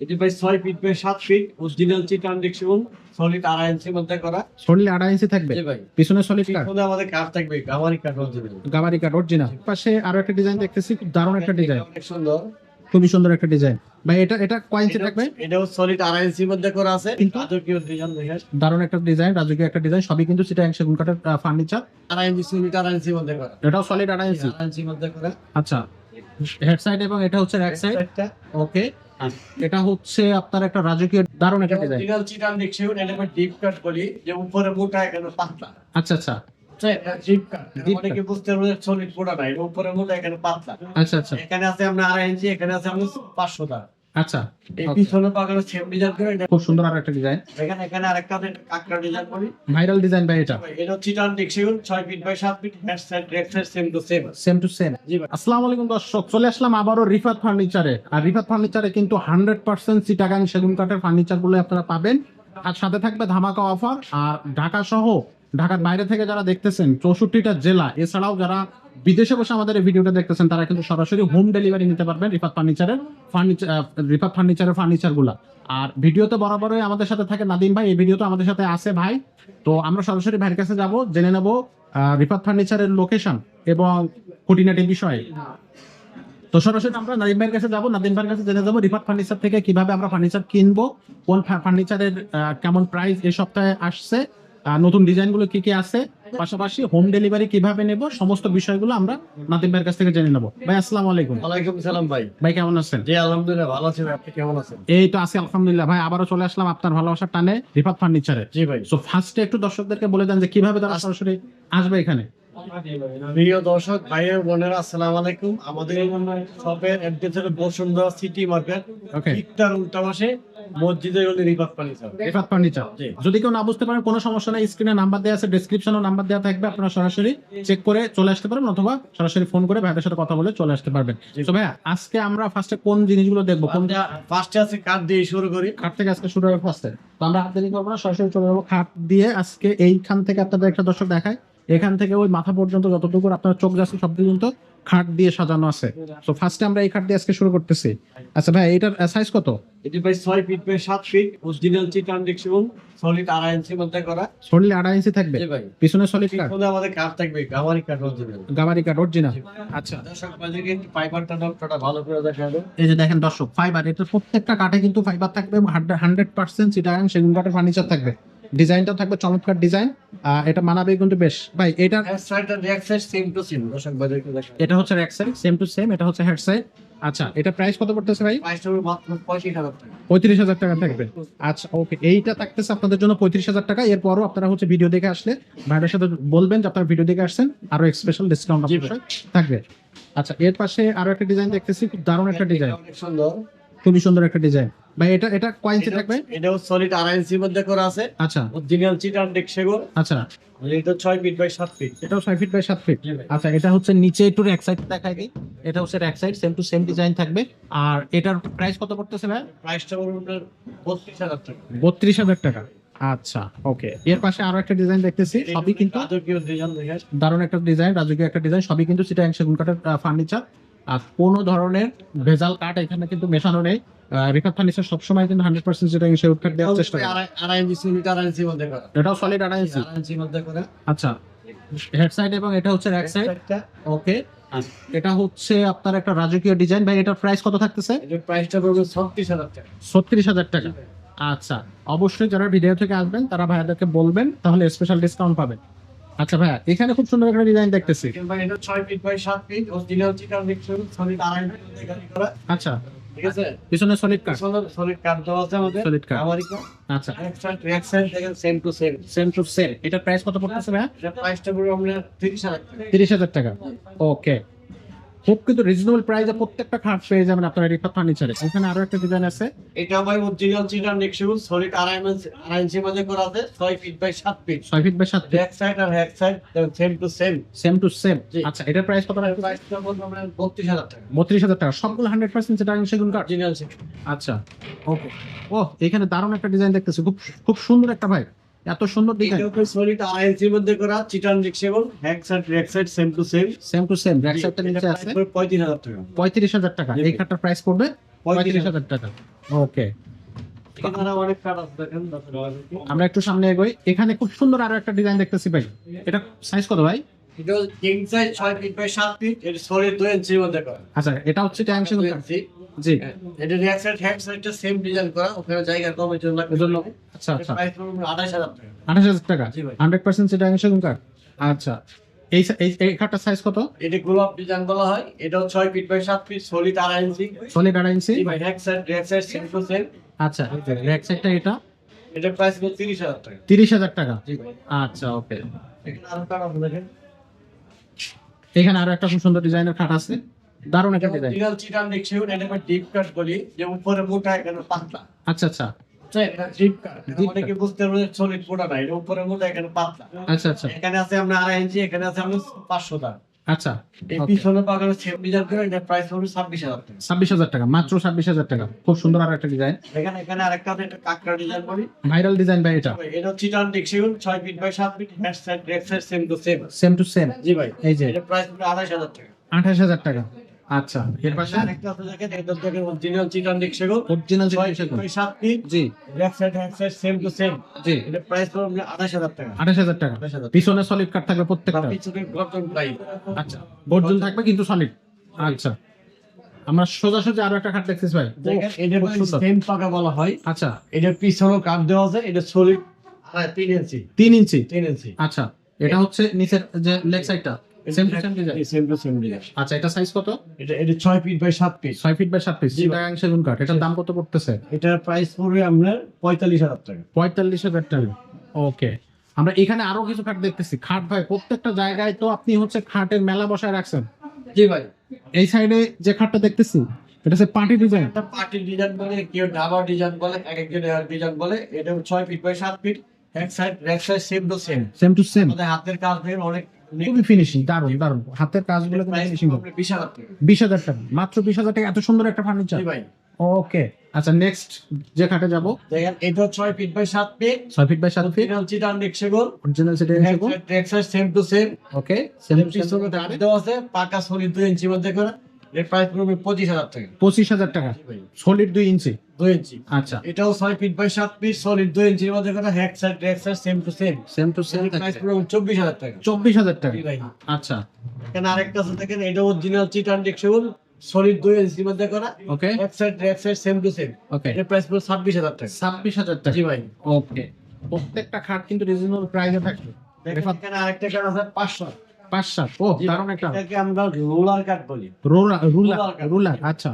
এটি ভাই 6 feet by 7 feet original চিটান ডিকশন সলিড 2.5 ইঞ্চির মধ্যে করা। সলিড 2.5 ইঞ্চি থাকবে। জি ভাই। পিছনে সলিড কাট, পিছনে আমাদের কাট থাকবে, গামারি কাট অরিজিনাল। গাবারি কাট অরিজিনাল। পাশে আরো একটা ডিজাইন দেখতেছি, খুব দারুণ একটা ডিজাইন, অনেক সুন্দর, খুবই সুন্দর একটা ডিজাইন ভাই। এটা কয় ইঞ্চি থাকবে? এটাও সলিড 2.5 ইঞ্চির মধ্যে করা আছে। কিন্তু রাজকীয় ডিজাইন দেখেন, দারুণ একটা ডিজাইন, রাজকীয় একটা ডিজাইন, সবই কিন্তু চিটাগাং সেগুন কাঠের ফার্নিচার। 2.5 ইঞ্চি সলিড 2.5 ইঞ্চির মধ্যে করা। এটাও সলিড 2.5 ইঞ্চি। 2.5 ইঞ্চির মধ্যে করা। আচ্ছা, হেড সাইড এবং এটা হচ্ছে ব্যাক সাইড। একটা ওকে, এটা হচ্ছে আপনার একটা রাজকীয় দারুণ একটা ডিজাইন। অরিজিনাল চিটান ডিকশন, এটা আমরা ডিপ কাট বলি, যে উপরে মোটা এখানে পাতলা। আচ্ছা আচ্ছা ডিপ কাট Deep অনেকে বুঝতে পারবে সলিড মোটা না, এটা উপরে মোটা এখানে পাতলা। আচ্ছা আচ্ছা এখানে আছে আমরা 2.5 ইঞ্চি, এখানে আছে আমরা 500 টাকা। আচ্ছা, এই পিছনে পাকানো সেম ডিজাইন করে এটা। খুব সুন্দর আর একটা ডিজাইন, এখানে আরেকটা কাকড়া ডিজাইন করি। ভাইরাল ডিজাইন ভাই। এটা এটা চিটান ডিকশন 6 feet by 7 feet, head side back side same to same. Same to same. জি ভাই। আসসালামু আলাইকুম দর্শক, চলে আসলাম আবারও রিফাত ফার্নিচারে। আর রিফাত ফার্নিচারে কিন্তু 100% চিটাগাং সেগুন কাঠের ফার্নিচার গুলো আপনারা পাবেন, আর সাথে থাকবে ধামাকা অফার। আর ঢাকা সহ ঢাকার বাইরে থেকে যারা দেখতেছেন 64টা জেলা, এছাড়াও যারা বিদেশে বসে আমাদের এই ভিডিওটা দেখতেছেন, তারা কিন্তু সরাসরি হোম ডেলিভারি নিতে পারবেন রিফাত ফার্নিচারের ফার্নিচার গুলা। আর ভিডিওতে বরাবরই আমাদের সাথে থাকে নাদিম ভাই, এই ভিডিওতে আমাদের সাথে আছে ভাই। তো আমরা সরাসরি ভাইয়ের কাছে যাব, জেনে নেব রিফাত ফার্নিচারের লোকেশন এবং খুঁটিনাটি বিষয়ে। তো সরাসরি আমরা নাদিম ভাইয়ের কাছে যাবো, নাদিম ভাইয়ের কাছে জেনে যাবো রিফাত ফার্নিচার থেকে কিভাবে আমরা ফার্নিচার কিনবো, কোন ফার্নিচারের কেমন প্রাইস এই সপ্তাহে আসছে, নতুন ডিজাইন গুলো কি কি আছে, পাশাপাশি হোম ডেলিভারি কিভাবে নেব, সমস্ত বিষয়গুলো আমরা নাদিম ভাইয়ের কাছ থেকে জেনে নেবো। ভাই আসসালামু আলাইকুম। ওয়ালাইকুম সালাম ভাই। ভাই কেমন আছেন? জি আলহামদুলিল্লাহ ভালো আছি ভাই, আপনি কেমন আছেন? এই তো আছি আলহামদুলিল্লাহ ভাই, আবারও চলে আসলাম আপনার ভালোবাসার টানে রিফাত ফার্নিচারে। জি ভাই। সো ফার্স্টে একটু দর্শকদেরকে বলে দেন যে কিভাবে তারা সরাসরি আসবে এখানে। প্রিয় দর্শক ভাই ও বোনেরা, আসসালামু আলাইকুম। আমাদের শপের অ্যাড্রেস হলো বসুন্ধরা সিটি মার্কেট, ওকে, ইফতার উল্টা পাশে মসজিদের গলি রিফাত ফার্নিচার। রিফাত ফার্নিচার। জি। যদি কেউ না বুঝতে পারেন কোনো সমস্যা নাই, স্ক্রিনে নাম্বার দেওয়া আছে, ডেসক্রিপশনেও নাম্বার দেওয়া থাকবে, আপনারা সরাসরি চেক করে চলে আসতে পারবেন, অথবা সরাসরি ফোন করে ভাইদের সাথে কথা বলে চলে আসতে পারবেন। তো ভাইয়া আজকে আমরা ফার্স্টে কোন জিনিসগুলো দেখবো, কোন ফার্স্টে আছে কাঠ দিয়ে শুরু করি। খাট থেকে আজকে শুরু হবে ফার্স্টে। তো আমরা হাত দেরি করবো না, সরাসরি চলে যাবো খাট দিয়ে। আজকে এইখান থেকে আপনাদের একটা দর্শক দেখায়, এখান থেকে ওই মাথা পর্যন্ত যতটুকু আপনার চোখ যাচ্ছে সব পর্যন্ত খাট দিয়ে সাজানো আছে। তো ফার্স্টে আমরা এই খাট দিয়ে আজকে শুরু করতেছি। আচ্ছা ভাই, এটার সাইজ কত? এটি ভাই 6 ফিট বাই 7 ফিট অরিজিনাল চিটান ডিকশন সলিড 2.5 ইঞ্চির মধ্যে করা। সলিড 2.5 ইঞ্চি থাকবে। জি ভাই। পিছনে সলিড কাট, পিছনে আমাদের কাঠ থাকবে, গামারি কাঠ অরিজিনাল। গাবারি কাট অরিজিনাল। আচ্ছা, দর্শক বাজারে ফাইবারটা নকশাটা ভালো করে দেখাবো। এই যে দেখেন দর্শক, ফাইবার, এটা প্রত্যেকটা কাঠে কিন্তু ফাইবার থাকবে এবং 100% চিটাগাং সেগুন কাঠের ফার্নিচার থাকবে। ডিজাইনটাও থাকবে চমৎকার ডিজাইন, এটা মানাবে কিন্তু বেশ। ভাই এটা হেড সাইড আর back side same to same, দর্শক বাজারে দেখাবো। এটা হচ্ছে back side same to same, এটা হচ্ছে হেড সাইড। আচ্ছা, এটা প্রাইস কত পড়তেছে ভাই? প্রাইসটা হলো মাত্র 35,000 টাকা। 35,000 টাকা থাকবে। আচ্ছা ওকে, এইটা থাকতেছে আপনাদের জন্য 35,000 টাকা। এরপরও আপনারা হচ্ছে ভিডিও দেখে আসলে ভাইদের সাথে বলবেন যে আপনারা ভিডিও দেখে আসছেন, আরো স্পেশাল ডিসকাউন্ট অবশ্যই থাকবে। আচ্ছা, এর পাশে আরো একটা ডিজাইন দেখতেছি, খুব দারুণ একটা ডিজাইন, অনেক সুন্দর। খুবই সুন্দর একটা ডিজাইন ভাই। এটা কয় ইঞ্চি থাকবে? এটাও সলিড 2.5 ইঞ্চির মধ্যে করা আছে। আচ্ছা অরিজিনাল চিটান ডিকশন। আচ্ছা, এটা 6 ফিট বাই 7 ফিট। এটাও 6 ফিট বাই 7 ফিট। আচ্ছা, এটা হচ্ছে নিচে একটু এক সাইড দেখাই দিই, এটা হচ্ছে এক side same to same design থাকবে। আর এটার প্রাইস কত পড়তেছে ভাই? প্রাইসটা হলো আপনার 32,000 টাকা। 32,000 টাকা। আচ্ছা ওকে, এর পাশে আরো একটা ডিজাইন দেখতেছি, সবই কিন্তু রাজকীয় ডিজাইন দেখেন। দারুণ একটা ডিজাইন, রাজকীয় একটা ডিজাইন, সবই কিন্তু চিটাগাং সেগুন কাঠের ফার্নিচার। আর কোনো ধরনের ভেজাল কাঠ এখানে কিন্তু মেশানো নেই। রিফাত ফার্নিচার সবসময় কিন্তু 100% চিটাগাং সেগুন কাঠ দেওয়ার চেষ্টা করে। 2.5 ইঞ্চি সলিড 2.5 ইঞ্চির মধ্যে করা। এটাও সলিড 2.5 ইঞ্চি। 2.5 ইঞ্চির মধ্যে করা। আচ্ছা, হেড সাইড এবং এটা হচ্ছে ব্যাক সাইড। ওকে, এটা হচ্ছে আপনার একটা রাজকীয় ডিজাইন ভাই। এটার প্রাইস কত থাকতেছে? এটার প্রাইসটা পড়বে 36,000 টাকা। 36,000 টাকা। আচ্ছা, অবশ্যই যারা ভিডিও থেকে আসবেন তারা ভাইয়াদেরকে বলবেন, তাহলে স্পেশাল ডিসকাউন্ট পাবেন। আচ্ছা ভাইয়া, এখানে খুব সুন্দর একটা ডিজাইন দেখতেছি। ভাই এটা 6 ফিট বাই 7 ফিট অরিজিনাল চিটান ডিকশন সলিড 2.5 ইঞ্চির মধ্যে করা। আচ্ছা, ঠিক আছে। পিছনে সলিড কাঠ, সলিড কাঠ দেওয়া আছে আমাদের। Solid কাঠ। গামারি কাঠ। আচ্ছা ব্যাক সাইড দেখেন same to same. Same to same. এটার প্রাইস কত পড়তেছে ভাইয়া? এটা প্রাইসটা পড়বে আপনার 30,000 টাকা। 30,000 টাকা। ওকে, খুব কিন্তু রিজনেবল প্রাইসে প্রত্যেকটা খাট পেয়ে যাবেন আপনারা রিফাত ফার্নিচারে। এখানে আরো একটা ডিজাইন আছে, এটা ভাই অরিজিনাল চিটান ডিকশন সলিড 2.5 ইঞ্চির মধ্যে করা আছে। 6 feet by 7 feet. 6 feet by 7 feet, back side আর head side same to same. Same to same. জি। আচ্ছা, এটার প্রাইস কত রাখবেন? প্রাইসটা পড়বে আপনার 32,000 টাকা। 32,000 টাকা। সবগুলো 100% চিটাগাং সেগুন কাঠ। অরিজিনাল চিটান। আচ্ছা ওকে, ও এখানে দারুণ একটা ডিজাইন দেখতেছি, খুব খুব সুন্দর একটা ভাই, এত সুন্দর ডিজাইন। এটা সলিড 2.5 ইঞ্চির মধ্যে করা চিটান ডিকশন head side back side same to same. Same to same, back সাইডটা নিচে আছে। 35,000 টাকা। 35,000 টাকা। জি। এই খাটটার প্রাইস পড়বে 35,000 টাকা। ওকে, এখানে অনেক কাঠ আছে দেখেন, দর্শক ভাই। আমরা একটু সামনে এগোই। এখানে খুব সুন্দর আরো একটা ডিজাইন দেখতেছি ভাই, এটা সাইজ কত ভাই? এটা king size 6 feet by 7 feet, এটা সলিড 2 ইঞ্চির মধ্যে করা। আচ্ছা, এটা হচ্ছে ট্যাং সেগুন কাঠ। ইঞ্চি। জি, এটা রিয়াক সাইড হ্যাক সাইডটা সেম ডিজাইন করা, ওখানে জায়গা কমের জন্য এর জন্য আচ্ছা আচ্ছা প্রাইস পড়বে 28,000 টাকা। 28,000 টাকা। জি ভাই। 100% ট্যাং সেগুন কাঠ। আচ্ছা, এই এই কাঠটার সাইজ কত? এটা গোলাপ ডিজাইন বলা হয়, এটাও 6 feet by 7 feet, solid 2.5 inch. Solid 2.5 inch. জি ভাই, হ্যাক সাইড রিয়াক সাইড সেম টু সেম। আচ্ছা, ব্যাক সাইডটা এটা এটা প্রাইস হলো 30,000 টাকা। 30,000 টাকা। জি ভাই। আচ্ছা, ওকে। এখানে আরো কাঠ আছে দেখেন। এখানে আরো একটা খুব সুন্দর ডিজাইনের খাট আছে, দারুণ একটা ডিজাইন। অরিজিনাল চিটান দেখছি, এটা আমরা ডিপ কাট বলি, যে উপরে মোটা এখানে পাতলা। আচ্ছা আচ্ছা এটা ডিপ কাট। Deep অনেকে বুঝতে পারবে সলিড মোটা না, এটা উপরে মোটা এখানে পাতলা। আচ্ছা আচ্ছা এখানে আছে আমরা 2.5 ইঞ্চি, এখানে আছে আমরা 500 টাকা। আচ্ছা, এই okay। পিছনে পাকানো সেম ডিজাইন করে, এটা প্রাইস হবে 26,000 টাকা। 26,000 টাকা, মাত্র 26,000 টাকা। খুব সুন্দর আর একটা ডিজাইন, এখানে আরেকটা আছে, এটা কাকড়া ডিজাইন বলি। ভাইরাল ডিজাইন ভাই। এটা এটা চিটান দেখছি 6 feet by 7 feet, hand side back side same to same. Same to same. জি ভাই, এই যে এটা প্রাইস হবে 28,000 টাকা। 28,000 টাকা। আচ্ছা, এর পাশে আরেকটা আছে দেখেন, এটা দেখেন অরিজিনাল চিটান দেখছি অরিজিনাল 6 ফিট বাই 7 ফিট, জি back side hand side same to same. জি, এটা প্রাইস পড়বে 28,000 টাকা। 28,000 টাকা। 28,000 পিছনে সলিড কাট থাকবে প্রত্যেকটা। পিছনে গর্জন প্রাইস। আচ্ছা, গর্জন থাকবে কিন্তু সলিড। আচ্ছা, আমরা সোজাসুজি আরো একটা খাট দেখতেছি ভাই। দেখেন, এটা খুব সুন্দর। সেম পাকা বলা হয়। আচ্ছা, এটা পিছনে কাট দেওয়া আছে, এটা সলিড 3 ইঞ্চি। 3 ইঞ্চি। 3 ইঞ্চি। আচ্ছা, এটা হচ্ছে নিচের যে লেগ সাইডটা same to same design. Same to same design. আচ্ছা, এটা সাইজ কত? এটা 6 feet by 7 feet. 6 feet by 7 feet, জি ভাই। চিটাগাং সেগুন কাঠ। এটার দাম কত পড়তেছে? এটার প্রাইস পড়বে আপনার 45,000 টাকা। 45,000 টাকা। ওকে, আমরা এখানে আরো কিছু খাট দেখতেছি। খাট ভাই প্রত্যেকটা জায়গায় তো আপনি হচ্ছে খাটের মেলা বসায় রাখছেন। জি ভাই, এই সাইডে যে খাটটা দেখতেছি এটা হচ্ছে পার্টি ডিজাইন। এটা পার্টি ডিজাইন বলে, কেউ ডাবা ডিজাইন বলে, এক একজন এক ডিজাইন বলে। এটা 6 ফিট বাই 7 ফিট, এক side back side same to same. Same to same, আমাদের হাতের কাজ দেখেন অনেক খুবই ফিনিশিং, দারুণ দারুণ। হাতের কাজগুলো কিন্তু প্রাইস ফিনিশিং। পড়বে 20,000 টাকা। 20,000 টাকা, মাত্র 20,000 টাকা, এত সুন্দর একটা ফার্নিচার। জি ভাই, ওকে, আচ্ছা নেক্সট যে খাটে যাব, দেখেন এটা 6 feet by 7 feet, 6 feet by 7 feet, original চিটান দেখছেগো। অরিজিনাল সেটা হিসেবে। Back side same to same. Okay, same to same. পিছনে কাট দেওয়া আছে, পাকা সলিড 2 ইঞ্চি মধ্যে করে। এর প্রাইস পড়বে 25,000 টাকা। 25,000 টাকা, জি ভাই, সলিড 2 ইঞ্চি। 2 ইঞ্চি। আচ্ছা, এটাও 6 ফিট বাই 7 ফিট, সলিড 2 ইঞ্চির মধ্যে করে, hack side back side same to same. Same to same. এর প্রাইস পড়বে 24,000 টাকা। 24,000 টাকা। জি ভাই, আচ্ছা, এখানে আরেকটা আছে দেখেন, এটা অরিজিনাল চিটান দেখছেগো, সলিড 2 ইঞ্চির মধ্যে করা, okay back side back side same to same. Okay, এর প্রাইস পড়বে 26,000 টাকা। 26,000 টাকা। জি ভাই, ওকে, প্রত্যেকটা খাট কিন্তু রিজনেবল প্রাইসে থাকবে। দেখেন এখানে আরেকটা কাঠ আছে 500। 5-7, ও দারুণ একটা এটাকে আমরা রোলার কাট বলি। রুলার রুলার রুলার কাঠ। রুলার। আচ্ছা,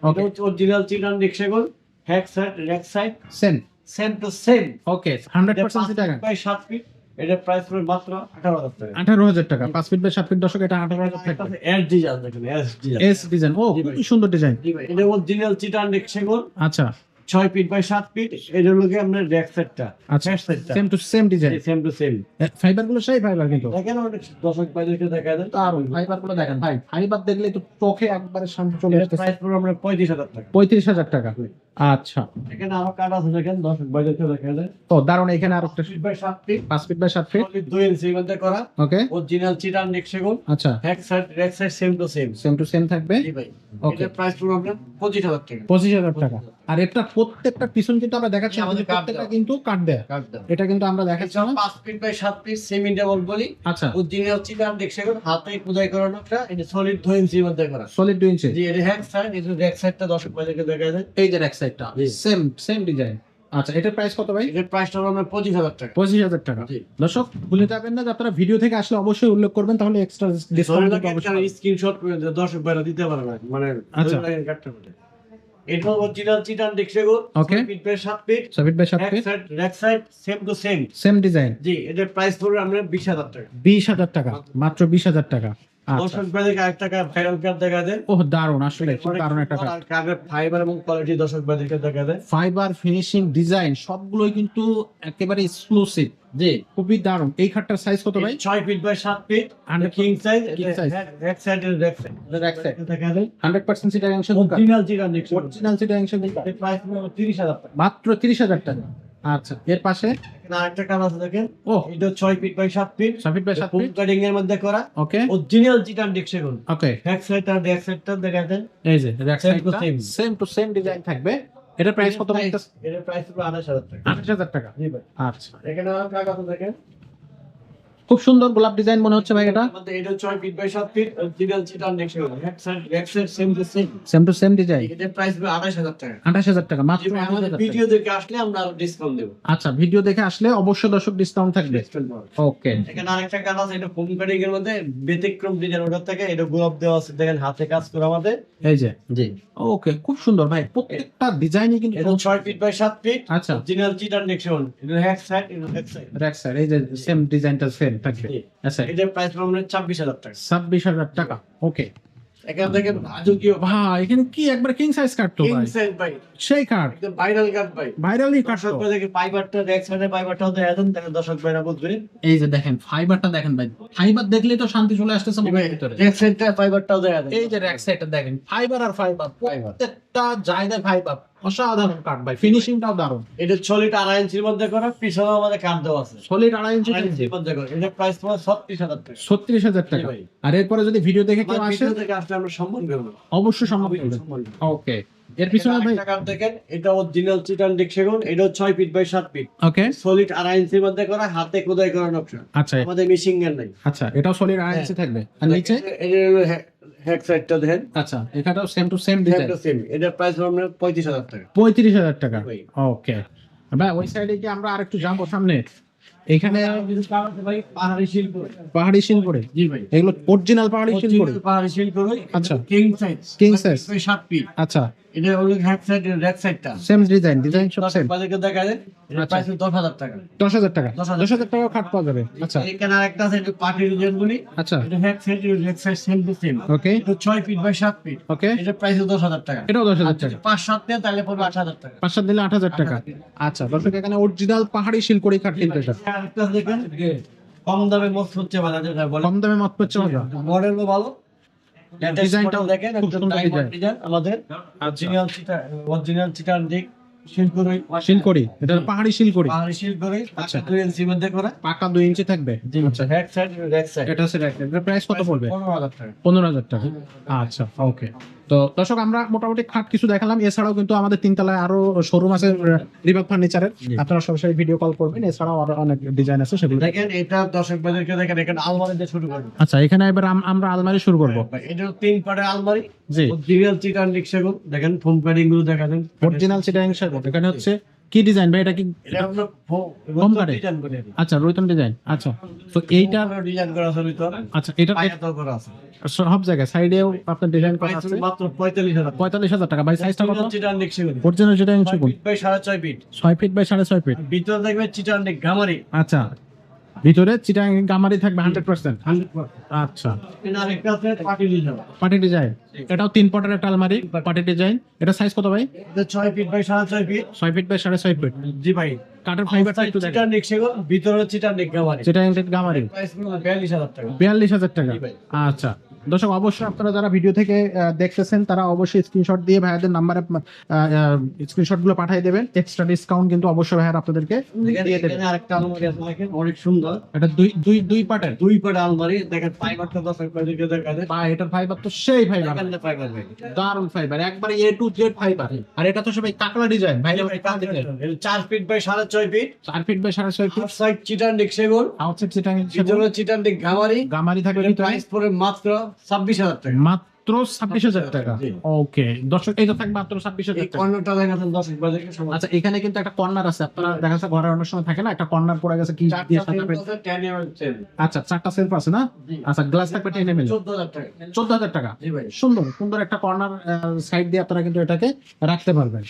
ওকে, এটা হচ্ছে অরিজিনাল চিটান দেখছেগো, back side back side same. Same to same. Okay, 100% Chittagong. By 7 feet, এটার প্রাইস পড়বে মাত্র 18,000 টাকা। 18,000 টাকা। 5 ফিট বাই 7 ফিট, দর্শক, এটা 18,000 টাকা। এস ডিজাইন দেখেন, এস ডিজাইন। এস ডিজাইন, ও জি ভাই। খুব সুন্দর ডিজাইন। জি ভাই, এটা অরিজিনাল চিটান দেখছেগো, আচ্ছা 6 ফিট বাই 7 ফিট। এটার লগে আপনার ব্যাক সাইডটা, আচ্ছা, ব্যাক সাইডটা same to same design. Same to same. Fibre গুলো সেই ফাইবার কিন্তু দেখেন অনেক দর্শক ভাইদেরকে দেখা যায়। দারুণ। ফাইবার গুলো দেখেন ভাই, ফাইবার দেখলে তো চোখে একবারে শান্তি চলে এটার আসতেছে। প্রাইস পড়বে আমরা 35,000 টাকা। 35,000 টাকা। আচ্ছা, এখানে আমার কার্ড আছে দেখেন, দর্শক ভাইদেরকে দেখা যায়। তো দারুণ। এখানে আর একটা 6 feet by 7 feet, 5 feet by 7 feet. Solid 2 ইঞ্চির মধ্যে করা, ওকে, অরিজিনাল চিটান দেখছেগো, আচ্ছা, back side back side same to same. Same to same থাকবে। জি ভাই, Okay. এটার প্রাইস পড়বে আপনার 25,000 টাকা। 25,000 টাকা। আর এটা প্রত্যেকটা পিছন কিন্তু আমরা দেখাচ্ছি, আমাদের আমাদের কাঠ প্রত্যেকটা দেওয়া। কিন্তু কাট দেয়। কার্ড দাও। এটা কিন্তু আমরা দেখাচ্ছি না। 5 feet by 7 feet semi double বলি, আচ্ছা, অরিজিনাল চিটান দেখছেগো, হাতে খোদাই করানো একটা, এটা সলিড 2 ইঞ্চির মধ্যে করা। সলিড 2 ইঞ্চি। জি, এটা হ্যাক সাইড, এটা ব্যাক সাইডটা দর্শক ভাইদেরকে দেখা যায়। এই যে ব্যাক সাইডটা জি। Same same design. আচ্ছা, এটার প্রাইস কত ভাই? এটার প্রাইসটা হলো আপনার 25,000 টাকা। 25,000 টাকা। জি। দর্শক, ভুলে যাবেন না যে আপনারা ভিডিও থেকে আসলে অবশ্যই উল্লেখ করবেন, তাহলে এক্সট্রা ডিসকাউন্ট অবশ্যই। স্ক্রিনশট করে দর্শক ভাইরা দিতে পারবে না, মানে আচ্ছা। কাটতে পারে। এটা অরিজিনাল চিটান দেখছেগো, Okay. 6 feet by 7 feet, 7 feet by 7 হ্যাক feet, side back side same to same. Same design. জি, এটার প্রাইস পড়বে আমরা 20,000 টাকা। 20,000 টাকা, মাত্র 20,000 টাকা। আচ্ছা, দর্শক ভাইদেরকে আরেকটা ভাইরাল কার্ড দেখা যায়। ওহ দারুণ, আসলে খুব দারুণ একটা কাজ। আর কার্ডের ফাইবার এবং কোয়ালিটি দর্শক ভাইদেরকে দেখা যায়। ফাইবার, ফিনিশিং, ডিজাইন সবগুলোই কিন্তু একেবারে এক্সক্লুসিভ। জি, খুবই দারুণ। এই খাটটার সাইজ কত ভাই? 6 feet by 7 feet, And king size, king size. Back side এর ব্যাক সাইড Back side। দেখা যায়। 100% চিটাগাং সেগুন কাঠ। অরিজিনাল চিটান দেখছেগো, অরিজিনাল চিটাগাং সেগুন কাঠ। এর প্রাইস পড়বে 30,000 টাকা। মাত্র 30,000 টাকা। আচ্ছা, এর পাশে এখানে আরেকটা কালার আছে দেখেন, ও এটা 6 feet by 7 feet, 6 feet by 7 full feet. Cutting এর মধ্যে করা, ওকে অরিজিনাল চিটান ডিক সেগুন। ওকে, ব্যাক সাইড আর ব্যাক সাইডটা দেখাতেন, এই যে ব্যাক Same to সাইডটা same. Same to same design থাকবে। এটার প্রাইস কত বলতেছে? এর প্রাইস পুরো 28000 টাকা। 28000 টাকা। জি ভাই। আচ্ছা, এখানে আর কাগজ দেখেন, খুব সুন্দর গোলাপ ডিজাইন মনে হচ্ছে ভাই এটা। আমাদের এটা 6 ফিট বাই 7 ফিট, অরিজিনাল চিটান ডিক সেগুন। Back side same to same. Same to same design. এটার প্রাইস পুরো 28000 টাকা। 28000 টাকা মাত্র। জি ভাই, আমাদের 28000 ভিডিও টাকা। দেখে আসলে আমরা আরো ডিসকাউন্ট দেব। আচ্ছা, ভিডিও দেখে আসলে অবশ্যই দর্শক ডিসকাউন্ট থাকবে। ওকে, এখানে আরেকটা কালার আছে, এটা ফোম কাটিং এর মধ্যে ব্যতিক্রম ডিজাইন, ওটার থেকে এটা গোলাপ দেওয়া আছে দেখেন, হাতে কাজ করা আমাদের। এই যে জি, ওকে, খুব সুন্দর ভাই, প্রত্যেকটা ডিজাইনই কিন্তু। এটা 6 ফিট বাই 7 ফিট, আচ্ছা, অরিজিনাল চিটান ডিক সেগুন। এটা ব্যাক সাইড, এটা ব্যাক সাইড। ব্যাক সাইড এই যে সেম ডিজাইনটা সেম থাকবে। জি। আচ্ছা, এটার প্রাইস আমরা 24000 টাকা। 26000 টাকা। ওকে এখান থেকে রাজকীয় ভাই, এখানে কি একবার কিং সাইজ কাট তো কিং ভাই, সাইজ ভাই, সেই কাট একদম ভাইরাল কাট ভাই। ভাইরালি কাট। দর্শক ভাই দেখে ফাইবারটা ব্যাক সাইডে ফাইবারটাও দেখা দেন, তাহলে দর্শক ভাইরা বুঝবে। এই যে দেখেন ফাইবারটা দেখেন ভাই, ফাইবার দেখলেই তো শান্তি চলে আসতেছে মনের ভিতরে। ব্যাক সাইডটা ফাইবারটাও দেখা দেন। এই যে র্যাক সাইডটা দেখেন, ফাইবার আর ফাইবার, প্রত্যেকটা জায়গায় ফাইবার, অসাধারণ কাট ভাই, ফিনিশিংটাও দারুণ। এটা 6 লিটার 2.5 ইঞ্চির মধ্যে করা, পিছনেও আমাদের কাট দেওয়া আছে সলিড 2.5 ইঞ্চি 2.5 ইঞ্চির মধ্যে করা। এটা প্রাইস তোমার 36000 টাকা। 36000 টাকা। জি ভাই। আর এরপরে যদি ভিডিও দেখে কেউ আমার আসে ভিডিও থেকে আসলে আমরা সম্মান করব। অবশ্যই সম্ভব করবে। ওকে, এর পিছনে ভাই। একটা কাট দেখেন, এটা অরিজিনাল চিটান ডিক সেগুন। এটা 6 feet by 7 feet, okay solid 2.5 ইঞ্চির মধ্যে করা, হাতে খোদাই করা নকশা। আচ্ছা আমাদের মেশিং গান নাই। আচ্ছা, এটাও সলিড 2.5 ইঞ্চি থাকবে। আর নিচে এটা হ্যাক সাইডটা দেখেন, আচ্ছা, এখানেও same to same design. Same. এটার প্রাইস আমরা 35000 টাকা। 35000 টাকা। ভাই। ওকে ভাই, ওই সাইডে কি আমরা আরেকটু যাবো সামনে? এখানে ভাই পাহাড়ি শিল্প। পাহাড়ি শিলপুরে, জি ভাই, এগুলো অরিজিনাল পাহাড়ি শিলপুরে। পাহাড়ি শিল্প। আচ্ছা। King size, King size। 7 feet. আচ্ছা, এটা হলো হ্যাক সাইড, রেক সাইডটা সেম ডিজাইন, ডিজাইন সব সেম। বাজারে দেখা যায়। এটার আচ্ছা। প্রাইস 10000 টাকা। 10000 টাকা। 10,000 10000 টাকা খাট পাওয়া যাবে। আচ্ছা এখানে আরেকটা আছে, এটা পার্টি ডিজাইন বলি। আচ্ছা, এটা হ্যাক সাইড, রেক side same to same. Okay এটা 6 ফিট বাই 7 ফিট। ওকে, এটার প্রাইস 10000 টাকা। এটাও 10000 টাকা। 5-7 নেন তাহলে পড়বে 8000 টাকা। 5-7 দিলে 8000 টাকা। আচ্ছা, দর্শক এখানে অরিজিনাল পাহাড়ি শিলকুড়ি কাঠ কিন্তু এটা আরেকটা দেখেন, কম দামে মস্ত হচ্ছে বাজারে, যেটা বলে কম দামে মত পাচ্ছে মজা। মডেলও ভালো। ডিজাইনটাও দেখেন, খুব একদম সুন্দর ডায়মন্ড ডিজাইন। ডিজাইন আমাদের। অরিজিনাল চিটান ডিক শিলকুড়ি, শিলকুড়ি, এটা পাহাড়ি শিলকুড়ি, পাহাড়ি শিলকুড়ি। আচ্ছা। 2 ইঞ্চির মধ্যে করা। পাকা 2 ইঞ্চি থাকবে। আচ্ছা, হ্যাক সাইড, রেক সাইড। এটা হচ্ছে rack. এটার প্রাইস কত পড়বে? 15000 টাকা। 15000 টাকা। আচ্ছা, ওকে। তো দর্শক আমরা মোটামুটি খাট কিছু দেখালাম, এছাড়াও কিন্তু আমাদের 3 তলায় আরো শোরুম আছে রিভাব ফার্নিচারের, আপনারা সরাসরি ভিডিও কল করবেন। এছাড়াও আরো অনেক ডিজাইন আছে সেগুলো। দেখেন, এটা দর্শক বাজারকে দেখেন, এখানে আলমারি দিয়ে শুরু করব। আচ্ছা, এখানে এবার আমরা আলমারি শুরু করব। এটা 3 পাটের আলমারি। জি, অরিজিনাল চিটান ডিক সেগুন। দেখেন ফোম প্যাডিং গুলো দেখাবেন। Original Chittagong shirt. এখানে হচ্ছে কি ডিজাইন ভাই, এটা কি? এটা আমরা ফোম কাটে? ডিজাইন করে দিই। আচ্ছা, রয়তন ডিজাইন। আচ্ছা, তো এইটা, ডিজাইন করা আছে তো। আচ্ছা, এটা পায়াতো করা আছে। সব জায়গায় সাইডেও আপনার ডিজাইন করা প্রাইস আছে। মাত্র 45000 টাকা। 45000 টাকা। ভাই সাইজটা কত? চিটান ডিক সেগুন। অরিজিনাল চিটাং শার্ট 6 feet by 6.5 feet. 6 feet by 6.5 feet. ভিতরে দেখবে চিটান ডিক গামারি। আচ্ছা, ভিতরে চিটাং গামারি থাকবে 100%। 100%। আচ্ছা, এখানে আরেকটা আছে পার্টি ডিজাইন। পার্টি ডিজাইন, এটাও 3 পটের একটা আলমারি, পার্টি ডিজাইন। এটা সাইজ কত ভাই? এটা 6 feet by 6.5 feet. 6 feet by 6.5 feet. জি ভাই। কাঠের ফাইবারটা একটু দেখেন। চিটান ডিক সেগুন, ভিতরে চিটান ডিক গামারি। চিটাং গামারি প্রাইস পুরো 42000 টাকা। 42000 টাকা। জি ভাই। আচ্ছা, দর্শক অবশ্যই আপনারা যারা ভিডিও থেকে দেখতেছেন তারা অবশ্যই স্ক্রিনশট দিয়ে ভাইয়াদের নাম্বারে স্ক্রিনশট গুলো পাঠিয়ে দেবেন। এক্সট্রা ডিসকাউন্ট কিন্তু অবশ্যই ভাইয়ার আপনাদেরকে দিয়ে দেবেন। এখানে আরেকটা আলমারি আছে দেখেন, অনেক সুন্দর। এটা দুই পার্টের। 2 পাট আলমারি। দেখেন ফাইবারটা দর্শক বাজারকে দেখা যায়। বা এটার ফাইবার তো সেই ফাইবার, দেখেন না ফাইবার ভাই। দারুন ফাইবার, একবারে A to Z ফাইবার। আর এটা তো সবাই কাকড়া ডিজাইন ভাই, জি ভাই, এটা 4 feet by 6.5 feet. 4 feet by 6.5 feet. Outside চিটান ডিক সেগুন, আউটসাইড চিটাং ভিতরে চিটান ডিক গামারি। গামারি থাকবে ভিতরে। প্রাইস পড়ে মাত্র 26000 টাকা। মাত্র 26000 টাকা। জি। ওকে দর্শক, এটা থাকবে মাত্র 26000 এই টাকা। কর্নারটা দেখাচ্ছেন দর্শক বাজারকে সবাই। আচ্ছা, এখানে কিন্তু একটা কর্নার আছে, আপনারা দেখা যাচ্ছে ঘরে অনেক সময় থাকে না, একটা কর্নার পড়ে গেছে, কি দিয়ে সাজাবেন? 10 mm চেন। আচ্ছা, 4টা সেলফ আছে না? জি। আচ্ছা, গ্লাস থাকবে 10 ml। 14000 টাকা। 14000 টাকা। জি ভাই। সুন্দর সুন্দর একটা কর্নার সাইড দিয়ে আপনারা কিন্তু এটাকে রাখতে পারবেন।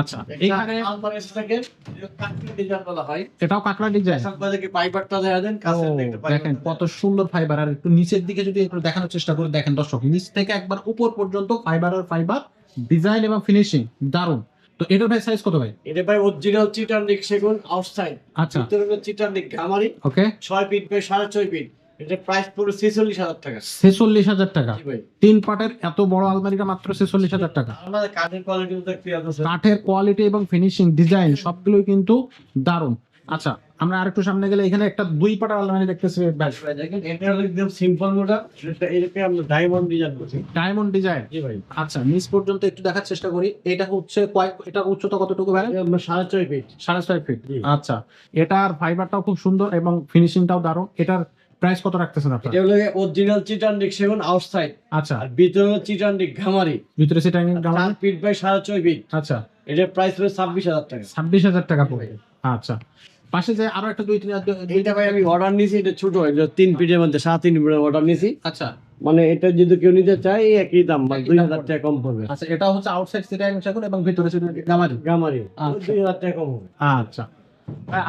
আচ্ছা, এখানে আলমারি থেকে কাটলি ডিজাইন বলা হয়। এটাও কাকড়া ডিজাইন। দর্শক বাজারকে ফাইবারটা দেখা দেন, কাছে দেখতে পাই। দেখেন কত সুন্দর ফাইবার। আর একটু নিচের দিকে যদি একটু দেখানোর চেষ্টা করে দেখেন দর্শক, নিচ থেকে একবার উপর পর্যন্ত ফাইবার আর ফাইবার, ডিজাইন এবং ফিনিশিং দারুন। তো এটার ভাই সাইজ কত ভাই? এটা ভাই অরিজিনাল চিটান ডিক সেগুন আউটসাইড। আচ্ছা, ভিতরে চিটান ডিক গামারি। ওকে 6 ফিট বাই 6.5 ফিট। এটা প্রাইস পুরো 46,000 টাকা। 46,000 টাকা। জি ভাই। 3 পাটের এত বড় আলমারিটা মাত্র 46,000 টাকা। আমাদের কাঠের কোয়ালিটি দেখতে আছে। কাঠের কোয়ালিটি এবং ফিনিশিং ডিজাইন সবগুলোই কিন্তু দারুণ। আচ্ছা, আমরা আরেকটু সামনে গেলে এখানে একটা 2 পাটের আলমারি দেখতেছি। দেখেন এটা হলো একদম সিম্পল মডেল, এটাকে আমরা ডায়মন্ড ডিজাইন করছি। Diamond design. জি ভাই। আচ্ছা, নিচ পর্যন্ত একটু দেখার চেষ্টা করি। এটা হচ্ছে এটা উচ্চতা কতটুকু ভাই? এটা আমরা 6.5 ফিট। 6.5 ফিট। জি। আচ্ছা, এটার ফাইবারটাও খুব সুন্দর এবং ফিনিশিংটাও দারুণ। এটার প্রাইস কত রাখতেছেন আপনারা? এটা হলো অরিজিনাল চিটান্ডিক সেগুন আউটসাইড, আচ্ছা, আর ভিতরে হলো চিটান্ডিক ঘামারি। ভিতরে সেটা 4 ফিট বাই 6.5 ফিট। আচ্ছা, এটার প্রাইস হলো 26,000 টাকা। 26,000 টাকা পড়বে। আচ্ছা, পাশে যে আরো একটা 2-3 এটা ভাই আমি অর্ডার নিয়েছি, এটা ছোট, এটা 3 ফিটের মধ্যে 3.5 ফিটের অর্ডার নিয়েছি। আচ্ছা মানে এটা যদি কেউ নিতে চায় এই একই দাম, 2,000 টাকা কম পড়বে। আচ্ছা, এটা হচ্ছে আউটসাইড সিটাং সেগুন এবং ভিতরে সেটা গামারি। ঘামারি আচ্ছা। 2,000 টাকা কম হবে। আচ্ছা,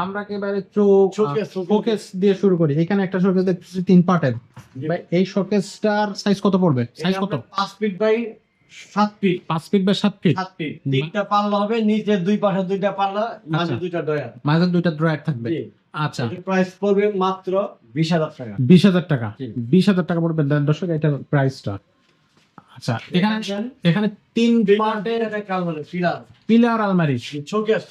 আমরা একেবারে শোকেস দিয়ে শুরু করি। এখানে একটা শোকেস দেখতেছি 3 পার্টের। ভাই এই শোকেসটার সাইজ কত পড়বে? সাইজ কত? 5 ফিট বাই 7 ফিট। 5 ফিট বা 7 ফিট। 7 ফিট। 3টা পাল্লা হবে, নিচে 2 পাশে 2টা পাল্লা, মাঝে আচ্ছা। 2টা ডয়ার। মাঝে 2টা ড্রয়ার থাকবে। জি। আচ্ছা, এটার প্রাইস পড়বে মাত্র 20,000 টাকা। 20,000 টাকা। জি। 20,000 টাকা পড়বে দর্শক এটার প্রাইসটা। আচ্ছা, এখানে 3 পার্টের এটা কালমালে ফিলার পিলার আলমারি, শোকেস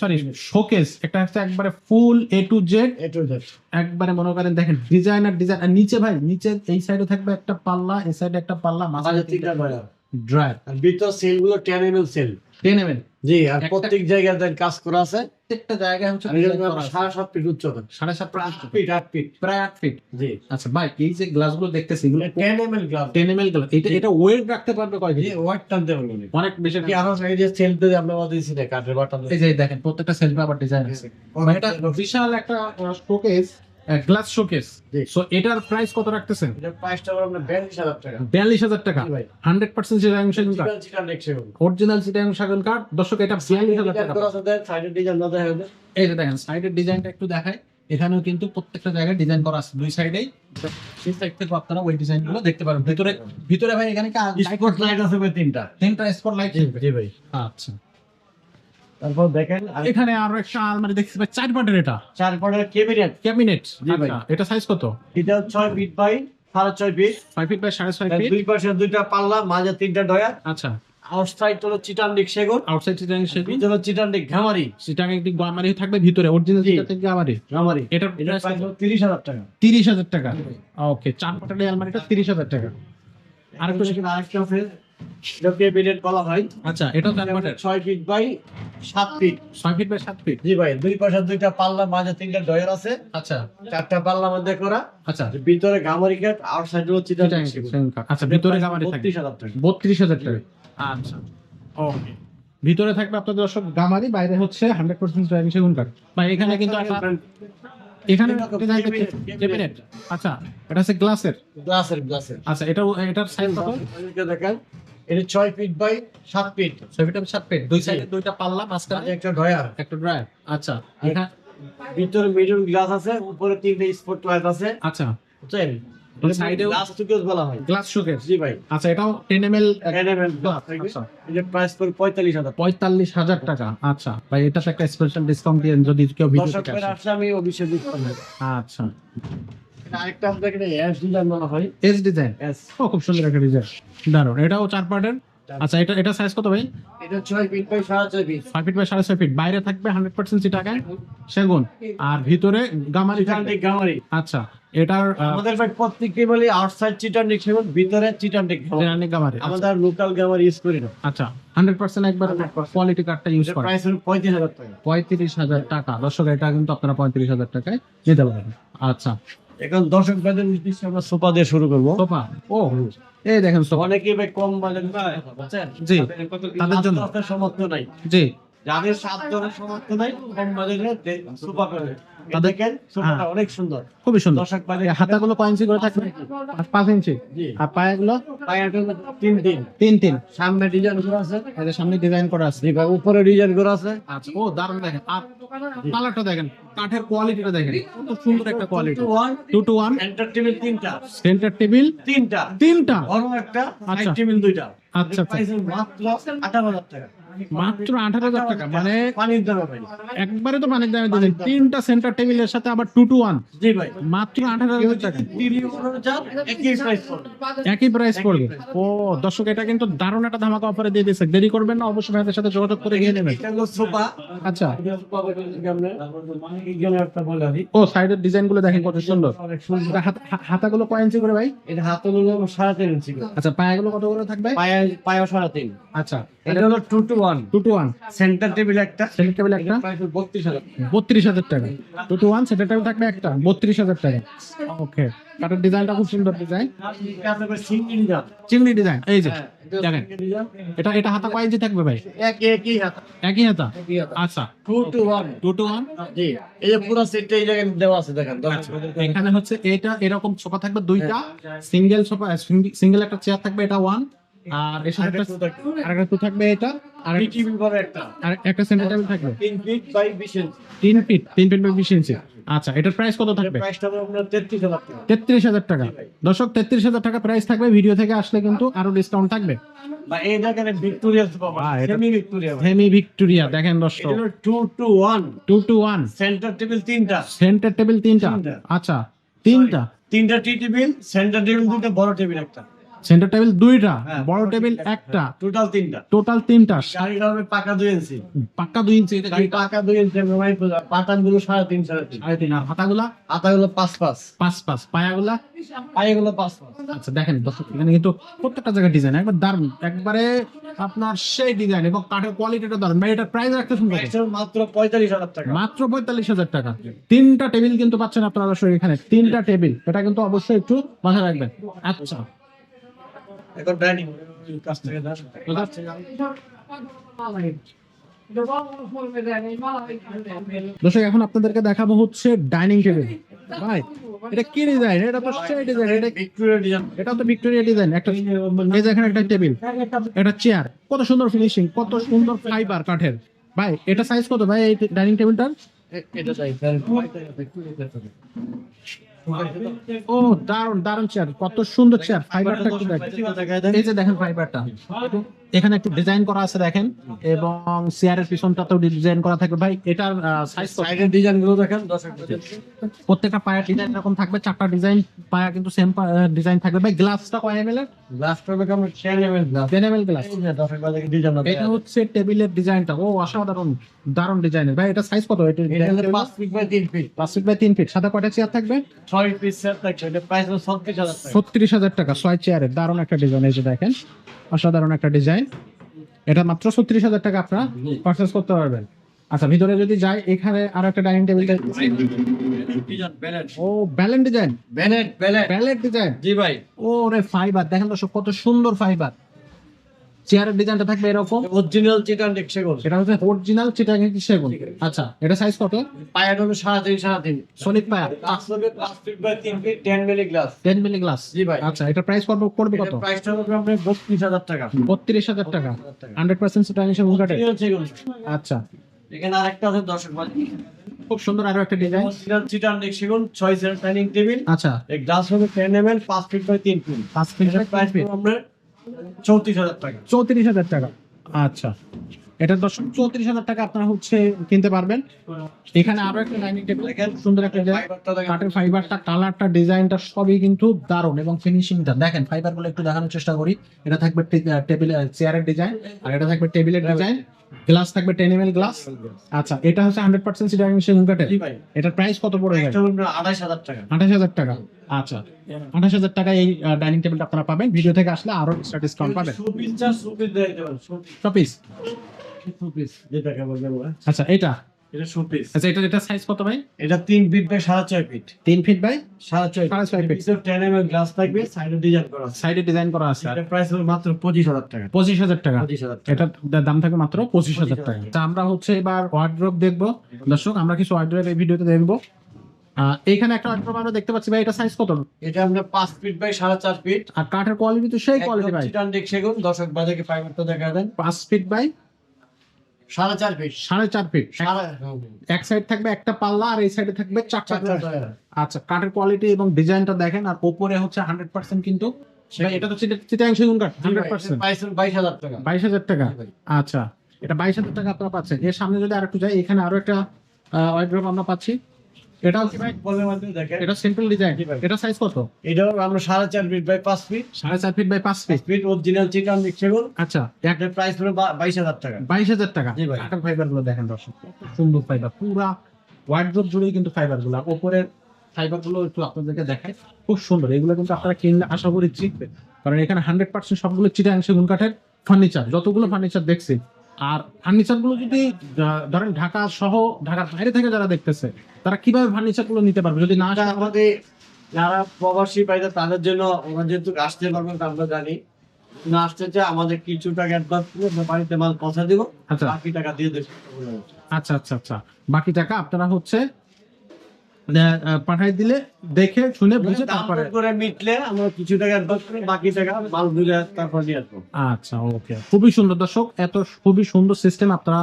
সরি শোকেস। একটা হচ্ছে একবারে ফুল A to Z, এটো যাচ্ছে। একবারে মনে করেন দেখেন ডিজাইন। আর নিচে ভাই, নিচে এই সাইডে থাকবে একটা পাল্লা, এই সাইডে একটা পাল্লা, মাঝে মাঝে 3টা ডয়ার। ড্রয়ার। আর ভিতর সেল গুলো 10 mm সেল। 10 mm জি, আর একটা- প্রত্যেক জায়গায় তার কাজ করা আছে। প্রত্যেকটা জায়গায় হচ্ছে আর এটা 7.5 ফিট উচ্চতা। 7.5 ফিট 8 ফিট। প্রায় 8 ফিট। জি। আচ্ছা ভাই, এই যে গ্লাসগুলো দেখতেছি এগুলো 10 mm গ্লাস। 10 ml glass. এটা ওয়েট রাখতে পারবে কয় জি, কেজি? ওয়াট টানতে পারবো না। অনেক বেশি। কি আরো এই যে সেল তে আমরা দিয়েছি না কাঠের বাটাম। এই যে দেখেন প্রত্যেকটা সেলফে আবার ডিজাইন আছে। মানে এটা বিশাল একটা শোকেস, গ্লাস শোকেস। জি। সো এটার প্রাইস কত রাখতেছেন? এটার প্রাইসটা হলো আপনার 42,000 টাকা। 42,000 টাকা। জি ভাই। 100% চিটাগাং সেগুন কাঠ, চিটান্ডিক সেগুন। অরিজিনাল চিটাগাং সেগুন কাঠ। দর্শক এটা 42,000 টাকা। করা আছে, সাইডের ডিজাইন না দেখা যায়। এই যে দেখেন সাইডের ডিজাইনটা একটু দেখায়। এখানেও কিন্তু প্রত্যেকটা জায়গায় ডিজাইন করা আছে, দুই সাইডেই। সেই সাইড থেকে আপনারা ওই ডিজাইনগুলো দেখতে পারবেন। ভিতরে ভাই এখানে কি স্পট লাইট আছে ভাই 3টা। 3টা স্পট লাইট। জি ভাই। আচ্ছা, তারপর দেখেন এখানে আরো একটা আলমারি দেখতে পাই 4 পাটের। এটা 4 পটের ক্যাবিনেট। ক্যাবিনেট। জি ভাই। আচ্ছা, এটা সাইজ কত? এটা 6 feet by 6.5 feet. 5 feet by 6.5 feet. দুই পাশে 2টা পাল্লা, মাঝে 3টা ডয়ার। আচ্ছা, আউটসাইড হলো চিটান্ডিক সেগুন, আউটসাইড চিটাগাং সেগুন, ভিতরে হলো চিটান্ডিক ঘামারি। চিটাগাং একটি গামারি থাকবে ভিতরে, অরিজিনাল জি। চিটাগাং গামারি। ঘামারি। এটার এটার প্রাইস প্রাইস হলো 30,000 টাকা। 30,000 টাকা। ওকে, 4 পাটের এই আলমারিটা 30,000 টাকা। আরেকটা সেখানে আরেকটা আছে, এটা ক্যাবিনেট বলা হয়। আচ্ছা, এটা 4 পাটের 6 feet by 7 feet. 6 feet by 7 feet. জি ভাই, দুই পাশে 2টা পাল্লা, মাঝে 3টা ডয়ার আছে। আচ্ছা, 4টা পাল্লা মধ্যে করা। আচ্ছা, ভিতরে ঘামারি কাঠ, আউটসাইড হলো চিটান্ডিক চিটাগাং সেগুন। সেগুন কাঠ। আচ্ছা, ভিতরে গামারি থাকবে 32,000 টাকা। 32,000 টাকা। আচ্ছা, ওকে। ভিতরে থাকবে আপনাদের দর্শক গামারি, বাইরে হচ্ছে 100% চিটাগাং সেগুন কাঠ। ভাই এখানে কিন্তু এখানে ক্যাবিনেট। আচ্ছা, এটা হচ্ছে গ্লাসের। গ্লাসের। আচ্ছা, এটার সাইজ কত? এটা দেখেন, এটা 6 feet by 7 feet. 6 feet by 7 feet. দুই সাইডে দুইটা পাল্লা, মাঝখানে মাঝে একটা ডয়ার। একটা ড্রয়ার। আচ্ছা, এখানে ভিতরে মিডল গ্লাস আছে, উপরে 3টা স্পট লাইট আছে। আচ্ছা, বুঝছেন? তো সাইডেও গ্লাস টুকেস বলা হয়। Glass showcase. জি ভাই। আচ্ছা, এটাও 10 ml এনএমএল গ্লাস থাকবে। আচ্ছা, এটা প্রাইস পড়ে 45,000 টাকা। 45,000 টাকা। আচ্ছা ভাই, এটাতে একটা স্পেশাল ডিসকাউন্ট দিয়ে যদি কেউ ভিডিও দর্শক থেকে করে আসে। আসলে আমি অবশ্যই দিতে পারবো। আচ্ছা, এটা আরেকটা আপনাদের এখানে এস ডিজাইন বলা হয়। S design. এস। ও, খুব সুন্দর একটা ডিজাইন, দারুণ। এটাও 4 পার্টের। আচ্ছা, এটা সাইজ কত ভাই? এটা 6 feet by 6.5 feet. 5 feet by 6.5 feet. বাইরে থাকবে 100% চিটাগাং সেগুন, আর ভিতরে গামারি থাকবে। চিটান্ডিক ঘামারি। আচ্ছা, এটার আমাদের ভাই প্রত্যেককেই বলি আউটসাইড চিটান্ডিক সেগুন, ভিতরে চিটান্ডিক ঘামারি। চিটাগাং গামারি। আচ্ছা, আমাদের লোকাল ঘামারি ইউজ করি না। আচ্ছা, 100% একবার 100% কোয়ালিটি কার্ডটা ইউজ এটা করে। প্রাইস হলো 35,000 টাকা। 35,000 টাকা। দর্শক, এটা কিন্তু আপনারা 35,000 টাকায় নিতে পারবেন। আচ্ছা, এখন দর্শক ভাইদের নির্দিষ্ট আমরা সোফা দিয়ে শুরু করব। সোফা। ও, এই দেখেন সোফা। অনেকেই ভাই কম বাজেট পায়, বুঝছেন? জি, তাদের জন্য। আপনার সামর্থ্য নাই। জি, যাদের 7 জনের সামর্থ্য নাই, কম বাজেটে সোফা পাবে। তাদের- দেখেন সোফাটা অনেক সুন্দর। খুবই সুন্দর। দর্শক ভাইদের এই হাতাগুলো কয় ইঞ্চি করে থাকবে? 5 ইঞ্চি। জি। আর পায়াগুলো পায়াটা 3 3 সামনে ডিজাইন করা আছে। এদের সামনে ডিজাইন করা আছে। জি ভাই, উপরে ডিজাইন করা আছে। আচ্ছা, ও দারুণ। দেখেন, আর কালারটা দেখেন, কাঠের কোয়ালিটিটা দেখেন, কত সুন্দর একটা কোয়ালিটি। 2 to 1 এন্টার টেবিল 3টা। সেন্টার টেবিল 3টা। 3টা। বড় একটা, আচ্ছা। সাইড টেবিল 2টা। আচ্ছা, আচ্ছা। প্রাইস মাত্র 58,000 টাকা। মাত্র 18,000 টাকা, মানে পানির দামে ভাই। একবারে তো পানির দামে দিলেন। তিনটা সেন্টার টেবিলের সাথে আবার 2 to 1 জি ভাই। মাত্র 18,000 টাকা, দিল্লি অনুযায়ী চান, একই প্রাইস পড়বে। একই প্রাইস পড়বে। ও দর্শক, এটা কিন্তু দারুণ একটা ধামাকা অফারে দিয়ে দিয়েছে। দেরি করবেন না, অবশ্যই ভাইদের সাথে যোগাযোগ করে গিয়ে নেবেন। এটা হলো সোফা। আচ্ছা, সোফা বলে যদি আমরা এখানে একটা বলে আনি। ও সাইডের ডিজাইন গুলো দেখেন কত সুন্দর। অনেক সুন্দর। এটা হাতাগুলো কয় ইঞ্চি করে ভাই? এটা হাত হলো 3.5 ইঞ্চি করে। আচ্ছা, পায়াগুলো কত করে থাকবে? পায়া 3.5। আচ্ছা, এটা হলো 2 to 1। 2 to 1 সেন্টার টেবিল একটা, সেন্টার টেবিল একটা, প্রাইস 32,000। 32,000 টাকা। 2 to 1 সেন্টার টেবিল থাকবে একটা, 32,000 টাকা। ওকে, কাটার ডিজাইনটা খুব সুন্দর ডিজাইন, আপনাদের সিঙ্গেল দাম। চিংড়ি ডিজাইন। এই যে হ্যাঁ, দেখেন, এটা হাতা কয় ইঞ্চি থাকবে ভাই? একই হাত। একই হাতা। একই হাত। আচ্ছা, 2 to 1। 2 to 1। জি, এই যে পুরো সেটটা এই জায়গায় দেওয়া আছে দেখেন। এখানে হচ্ছে এটা এরকম সোফা থাকবে দুইটা, সিঙ্গেল সোফা, সিঙ্গেল একটা চেয়ার থাকবে, এটা 1। আর এর সাথে আরেকটা 2 থাকবে, এটা আর টিভি পাবে একটা। আর একটা সেন্টার টেবিল থাকবে 3 feet by 20 inch. 3 feet by 20 inch. আচ্ছা, এটার প্রাইস কত থাকবে? প্রাইসটা হবে আপনার 33,000 টাকা। 33,000 টাকা। দর্শক, 33,000 টাকা প্রাইস থাকবে। ভিডিও থেকে আসলে কিন্তু আরো ডিসকাউন্ট থাকবে। বা এই জায়গায় ভিক্টোরিয়া পাবে, এটা- সেমি ভিক্টোরিয়া। সেমি ভিক্টোরিয়া দেখেন এটা দর্শক, হলো 2 to 1। 2 to 1 সেন্টার টেবিল তিনটা। সেন্টার টেবিল তিনটা। তিনটা। আচ্ছা, তিনটা তিনটা টি টেবিল, সেন্টার টেবিল দুটো, বড় টেবিল একটা। সেন্টার টেবিল দুইটা, হ্যাঁ, বড় টেবিল একটা, টোটাল তিনটা। টোটাল তিনটা। গাড়িটা হবে পাকা 2 ইঞ্চি। পাক্কা 2 ইঞ্চি। এটা গাড়ি পাকা 2 ইঞ্চি, পাটানগুলো 3.5 3.5। সাড়ে তিন। আর হাতাগুলা আতাগুলো 5 5 পায়াগুলা। পায়েগুলো 5। আচ্ছা দেখেন দর্শক, এখানে কিন্তু প্রত্যেকটা জায়গায় ডিজাইন একবার দারুণ, একবারে আপনার সেই ডিজাইন এবং কাঠের কোয়ালিটিটা দারুণ। ভাই, এটা প্রাইস রাখতে শুনবেন মাত্র 45,000 টাকা। মাত্র 45,000 টাকা। তিনটা টেবিল কিন্তু পাচ্ছেন আপনারা দর্শক, এখানে তিনটা টেবিল। এটা কিন্তু অবশ্যই একটু মাথায় রাখবেন। আচ্ছা, এখন ডাইনিং কাছ থেকে দাও। দর্শক, এখন আপনাদেরকে দেখাবো হচ্ছে ডাইনিং টেবিল। ভাই, এটা কি ডিজাইন? এটা তো সেই ডিজাইন, ভিক্টোরিয়া ডিজাইন। এটা তো ভিক্টোরিয়া ডিজাইন। একটা এই যে এখানে একটা টেবিল, একটা চেয়ার, কত সুন্দর ফিনিশিং, কত সুন্দর ফাইবার কাঠের। ভাই, এটা সাইজ কত ভাই এই ডাইনিং টেবিলটার? এটা চাই। ও দারুন দারুন চেয়ার, কত সুন্দর চেয়ার। ফাইবারটা একটু দেখেন, এই যে দেখেন ফাইবারটা, এখানে একটু ডিজাইন করা আছে দেখেন, এবং চেয়ারের পিছনটাতেও ডিজাইন করা থাকবে। ভাই, এটার সাইজ কত? সাইডের ডিজাইন গুলো দেখেন দর্শক। প্রত্যেকটা পায়ের ডিজাইন এরকম থাকবে, 4টা ডিজাইন পায়া কিন্তু সেম ডিজাইন থাকবে। ভাই, গ্লাসটা কয় এমএল এর? গ্লাস পাবে কেমন 10 ml গ্লাস। 10 ml glass. এই যে দর্শক বাজারে ডিজাইন আছে। এটা হচ্ছে টেবিলের ডিজাইনটা, ও অসাধারণ দারুণ ডিজাইনের। ভাই, এটা সাইজ কত? এটা এটা হলো 5 feet by 3 feet. 5 feet by 3 feet. সাথে কয়টা চেয়ার থাকবে? 6 পিস সেট থাকছে। এটা প্রাইস হলো 36,000 টাকা। 36,000 টাকা 6 চেয়ারের। দারুণ একটা ডিজাইন, এই যে দেখেন, অসাধারণ একটা ডিজাইন। এটা মাত্র 36,000 টাকা আপনারা পারচেজ করতে পারবেন। আচ্ছা, ভিতরে যদি যাই, এখানে আরো একটা ডাইনিং টেবিল। Design balance. ও balanced design, balance. Balanced design. জি ভাই। ও রে, ফাইবার দেখেন দর্শক, কত সুন্দর ফাইবার। চেয়ারের ডিজাইনটা থাকবে এরকম। অরিজিনাল চিটান দেখছে গোল। এটা হচ্ছে অরিজিনাল চিটাগাং সেগুন। আচ্ছা, এটা সাইজ কত? পায়াটা হলো 3.5 সলিড পায়া, 5 feet by 3 feet 10 milli glass. 10 milli glass. জি ভাই। আচ্ছা, এটা প্রাইস পড়বে কত? এটা প্রাইসটা হবে আপনার 32,000 টাকা। 32,000 টাকা। 100% চিটাগাং সেগুন কাঠের। অরিজিনাল চিটান। আচ্ছা, এখানে আরেকটা আছে দর্শক বাজারে। খুব সুন্দর আরো একটা ডিজাইন। অরিজিনাল চিটান দেখছে গোল 6 সেট ডাইনিং টেবিল। আচ্ছা, এই গ্লাস হবে 10 ml 5 feet by 3 feet. 5 feet এটা প্রাইস হবে আপনার 34,000 টাকা। 34,000 টাকা। আচ্ছা, এটা দর্শক 34,000 টাকা আপনারা হচ্ছে কিনতে পারবেন। এখানে আরো একটা ডাইনিং টেবিল দেখেন, সুন্দর একটা ডিজাইন। ফাইবারটা দেখেন। কাঠের ফাইবারটা, কালারটা, ডিজাইনটা সবই কিন্তু দারুণ, এবং ফিনিশিংটা দেখেন। ফাইবার গুলো একটু দেখানোর চেষ্টা করি। এটা থাকবে টেবিল চেয়ারের ডিজাইন, আর এটা থাকবে টেবিলের ডিজাইন। গ্লাস থাকবে 10 ml গ্লাস। আচ্ছা, এটা হচ্ছে 100% চিটাগাং সেগুন কাঠের। জি ভাই। এটার প্রাইস কত পড়ে যায়? এটা হবে আপনার 28,000 টাকা। 28,000 টাকা। আচ্ছা, 28,000 টাকায় এই ডাইনিং টেবিলটা আপনারা পাবেন। ভিডিও থেকে আসলে আরো এক্সট্রা ডিসকাউন্ট পাবেন। শোপিস চার শোপিস দিয়ে দেবেন। শপিস। শোপিস যেটাকে বলবো আমরা। আচ্ছা, এটা এটা শোপিস। আচ্ছা, এটা সাইজ কত ভাই? এটা 3 feet by 4.5 feet. 3 feet by 4.5 feet. পিসের 10 ml গ্লাস থাকবে, সাইডে ডিজাইন করা আছে। সাইডে ডিজাইন করা আছে। এটা প্রাইস হলো মাত্র 25,000 টাকা। 25,000 টাকা। 25,000 টাকা। এটা দাম থাকবে মাত্র 25,000 টাকা। তা আমরা হচ্ছে এবার ওয়ার্ড্রোব দেখবো দর্শক। আমরা কিছু ওয়ার্ড্রোব এই ভিডিওতে দেখবো। এইখানে একটা ওয়ার্ড্রোব আমরা দেখতে পাচ্ছি। ভাই, এটা সাইজ কত? এটা আমরা 5 ফিট বাই 4.5 ফিট। আর কাঠের কোয়ালিটি তো সেই কোয়ালিটি ভাই। চিটান ডেক সেগুন দর্শক বাজারে ফাইবারটা দেখা দেন। 5 ফিট বাই 4.5 ফিট। 4.5 ফিট। এক সাইড থাকবে একটা পাল্লা, আর এই সাইডে থাকবে 4টা। আচ্ছা, কাঠের কোয়ালিটি এবং ডিজাইনটা দেখেন। আর উপরে হচ্ছে 100% কিন্তু ভাই, এটা তো চিটাগাং সেগুন কাঠ 100%। প্রাইস হলো 22,000 টাকা। 22,000 টাকা। ভাই। আচ্ছা, এটা 22,000 টাকা আপনারা পাচ্ছেন। এর সামনে যদি আরেকটু যাই, এখানে আরো একটা ওয়ার্ড্রপ আমরা পাচ্ছি। এটাও কি ভাই? বলের মধ্যে দেখেন এটা সিম্পল ডিজাইন। জি ভাই। এটা সাইজ কত? এটাও আমরা 4.5 feet by 5 feet 4.5 feet by 5 feet. Feet original চিকন সেগুন। আচ্ছা, একটা প্রাইস পড়বে 22,000 টাকা। 22,000 টাকা। জি ভাই। কাটার ফাইবার গুলো দেখেন দর্শক, কত সুন্দর ফাইবার, পুরা ওয়ার্ড্রপ জুড়েই কিন্তু ফাইবার গুলো। উপরের ফাইবার গুলো একটু আপনাদেরকে দেখাই, খুব সুন্দর। এগুলো কিন্তু আপনারা কিনলে আশা করি চিনবেন, কারণ এখানে 100% সবগুলো চিটাগাং সেগুন কাঠের ফার্নিচার, যতগুলো ফার্নিচার দেখছি। আর ফার্নিচার গুলো যদি ধরেন ঢাকা সহ ঢাকার বাইরে থেকে যারা দেখতেছে, তারা কিভাবে ফার্নিচার গুলো নিতে পারবে যদি না আসে? এটা আমাদের যারা প্রবাসী পাইতে তাদের জন্য ওরা যেহেতু আসতে পারবেন তা আমরা জানি, না আসতে চাই আমাদের কিছু টাকা অ্যাডভান্স করে আমরা বাড়িতে মাল পৌঁছে দিব, আচ্ছা বাকি টাকা দিয়ে দেবো। আচ্ছা আচ্ছা আচ্ছা, বাকি টাকা আপনারা হচ্ছে পাঠাই দিলে দেখে শুনে বুঝে তারপরে। দাম করে মিটলে আমরা কিছু টাকা অ্যাডভান্স করে বাকি টাকা মাল বুঝে তারপর দিয়ে আসবো। আচ্ছা ওকে, খুবই সুন্দর দর্শক, এত খুবই সুন্দর সিস্টেম। আপনারা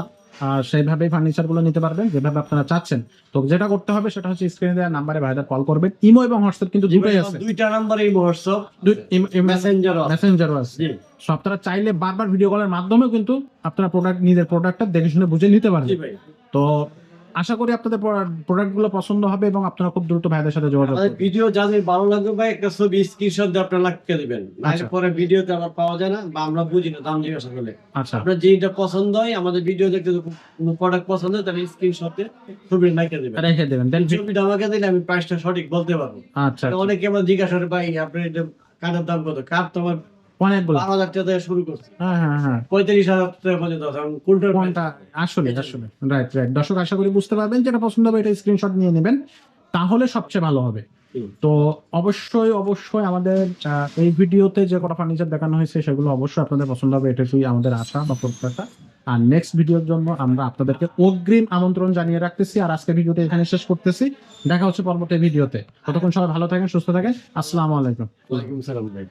সেইভাবে ফার্নিচার গুলো নিতে পারবেন যেভাবে আপনারা চাচ্ছেন। তো যেটা করতে হবে সেটা হচ্ছে স্ক্রিনে দেওয়া নাম্বারে ভাইদের কল করবেন। ইমো এবং হোয়াটসঅ্যাপ কিন্তু দুটোই আছে, দুইটা নাম্বারই হোয়াটসঅ্যাপ মেসেঞ্জারও আছে। মেসেঞ্জারও আছে। জি সো আপনারা চাইলে বারবার ভিডিও কলের মাধ্যমেও কিন্তু আপনারা নিজের প্রোডাক্টটা দেখে শুনে বুঝে নিতে জি পারবেন। ভাই। তো আশা করি আপনাদের প্রোডাক্ট গুলো পছন্দ হবে এবং আপনারা খুব দ্রুত ভাইদের সাথে যোগাযোগ আমাদের করবেন। ভিডিও যাদের ভালো লাগবে ভাই একটা ছবি স্ক্রিনশট দিয়ে আপনারা লাগিয়ে দিবেন, আচ্ছা। পরে ভিডিওতে আবার পাওয়া যায় না বা আমরা বুঝি না দাম জিজ্ঞাসা করলে। আচ্ছা আপনার যেটা পছন্দ হয় আমাদের ভিডিও দেখতে কোনো প্রোডাক্ট পছন্দ হয় তাহলে স্ক্রিনশটে ছবি লাগিয়ে দিবেন। রেখে দেবেন দেন। ছবিটা আমাকে দিলে আমি প্রাইসটা সঠিক বলতে পারবো। আচ্ছা অনেকে আমার জিজ্ঞাসা করে ভাই আপনার এটা কাঠের দাম কত? কাঠ তো আমার অনেকগুলো। 12,000 টাকা থেকে শুরু করছে, হ্যাঁ হ্যাঁ হ্যাঁ, 35,000 টাকা পর্যন্ত আছে। এখন কোনটার price? কোনটা আসলে আসলে রাইট রাইট। দর্শক আশা করি বুঝতে পারবেন, যেটা পছন্দ হবে এটা স্ক্রিনশট নিয়ে নেবেন, তাহলে সবচেয়ে ভালো হবে। হুম। তো অবশ্যই অবশ্যই আমাদের এই ভিডিওতে যে কটা ফার্নিচার দেখানো হয়েছে সেগুলো অবশ্যই আপনাদের পছন্দ হবে, এটাই আমাদের আশা বা প্রত্যাশা। আর নেক্সট ভিডিওর জন্য আমরা আপনাদেরকে অগ্রিম আমন্ত্রণ জানিয়ে রাখতেছি। আর আজকের ভিডিওটা এখানে শেষ করতেছি, দেখা হচ্ছে পরবর্তী ভিডিওতে। ততক্ষণ সবাই ভালো থাকেন, সুস্থ থাকেন। আসসালামু আলাইকুম। ওয়ালাইকুম সালাম ভাই।